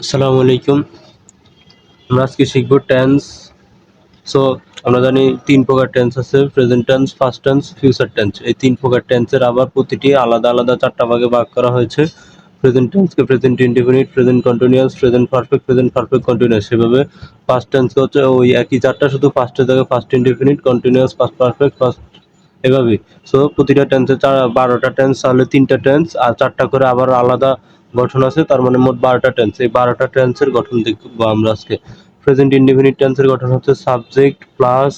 আসসালামু আলাইকুম। আমরা আজকে শিখব টেন্স। সো আমরা জানি ৩ প্রকার টেন্স আছে, present tense, past tense, future tense. এই ৩ প্রকার টেন্সের আবার প্রতিটি আলাদা আলাদা ৪টা ভাগে ভাগ করা হয়েছে। প্রেজেন্ট টেন্সকে present indefinite, present continuous, present perfect continuous. সেভাবে পাস্ট টেন্সকে হচ্ছে ওই একই ৪টা, শুধু ফার্স্টের জায়গায় first indefinite, continuous, past perfect, past এভাবেই। সো প্রতিটা টেন্সে ১২টা টেন্স, তাহলে ৩টা টেন্স আর ৪টা করে আবার আলাদা গঠন আছে, তার মানে মোট ১২টা টেন্স। এই ১২টা টেন্সের গঠন দেখব আমরা আজকে। প্রেজেন্ট ইনডেফিনিট টেন্সের গঠন হচ্ছে subject plus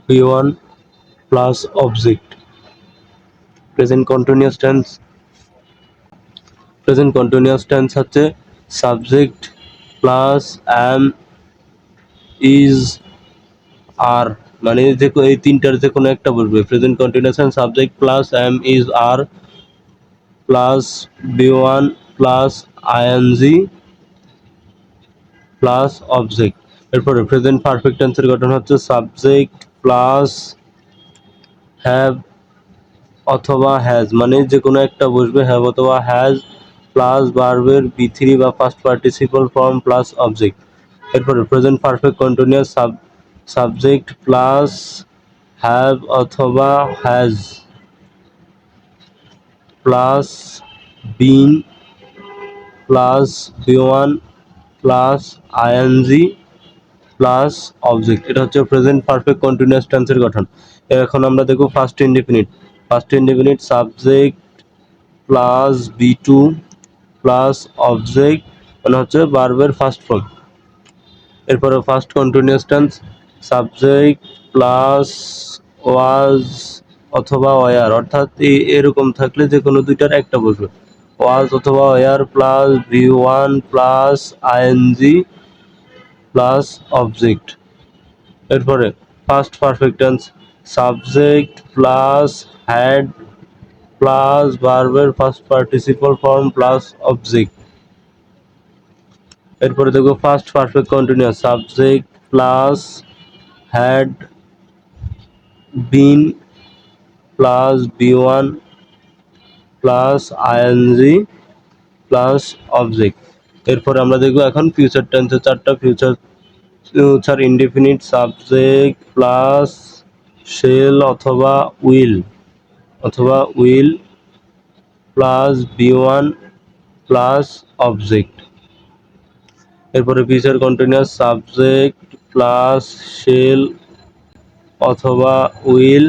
V1 plus object. Present continuous tense হচ্ছে subject plus am, is, are, মানে যে এই তিনটার যে কোনো একটা বসবে। Present continuous tense subject plus am, is, are plus V1 plus ing plus object. এরপরে প্রেজেন্ট পারফেক্ট টেন্সের গঠন হচ্ছে সাবজেক্ট প্লাস হ্যাভ অথবা হ্যাজ, মানে যে কোনো একটা বসবে, হ্যাভ অথবা হ্যাজ প্লাস ভার্বের V3 বা first participle form plus object. এরপরে present perfect continuous subject plus have অথবা has plus been plus V1 plus ing plus object. এটা হচ্ছে প্রেজেন্ট পারফেক্ট কন্টিনিউয়াস টেন্সের গঠন। এখন আমরা দেখব first indefinite. First indefinite subject plus V2 plus object, মানে হচ্ছে ভার্বের ফার্স্ট ফর্ম। এরপরে first continuous tense subject plus was অথবা ওয়ার, অর্থাৎ এরকম থাকলে যে কোনো দুইটার একটা বসবে। ওয়াজ অথবা were plus V1 plus ing plus object. এরপরে first perfect tense subject plus had plus ভার্বের first participle form plus object. এরপরে দেখো first perfect continuous subject plus had been plus V1 plus ing plus object. এরপরে আমরা দেখব এখন future টেন্সের 4টা future indefinite subject plus shall অথবা will plus V1 plus object. এরপরে future continuous subject plus shall অথবা will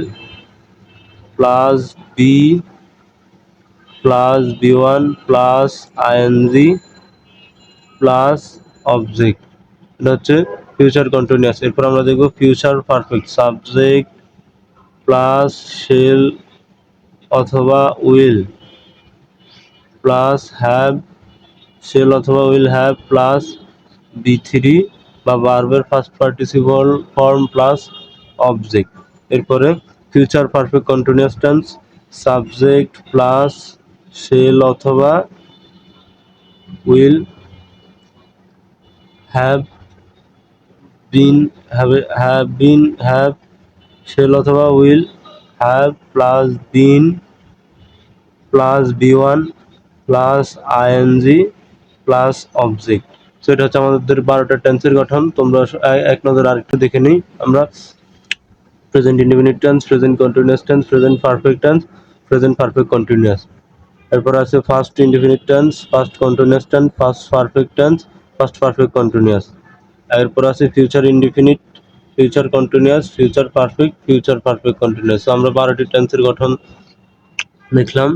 plus be plus V1 plus ing plus object. এটা হচ্ছে ফিউচার কন্টিনিউয়াস। এরপর আমরা দেখব future perfect subject plus shall অথবা will plus have, shall অথবা উইল হ্যাভ প্লাস V3 বা ভার্বের first participle form plus object. এরপরে future perfect continuous tense subject plus shall অথবা উইল হ্যাভ শেল অথবা will have plus been plus V1 plus ing plus object. So এটা হচ্ছে আমাদের 12টা টেন্সের গঠন। তোমরা এক নজর আরেকটু দেখে নিই। আমরা present indefinite tense, present continuous tense, present perfect tense, present perfect continuous. এরপর আছে first indefinite tense, first continuous tense, first perfect tense, first perfect continuous. এরপর আছে future indefinite, future continuous, future perfect continuous. আমরা 12টি টেন্সের গঠন দেখলাম।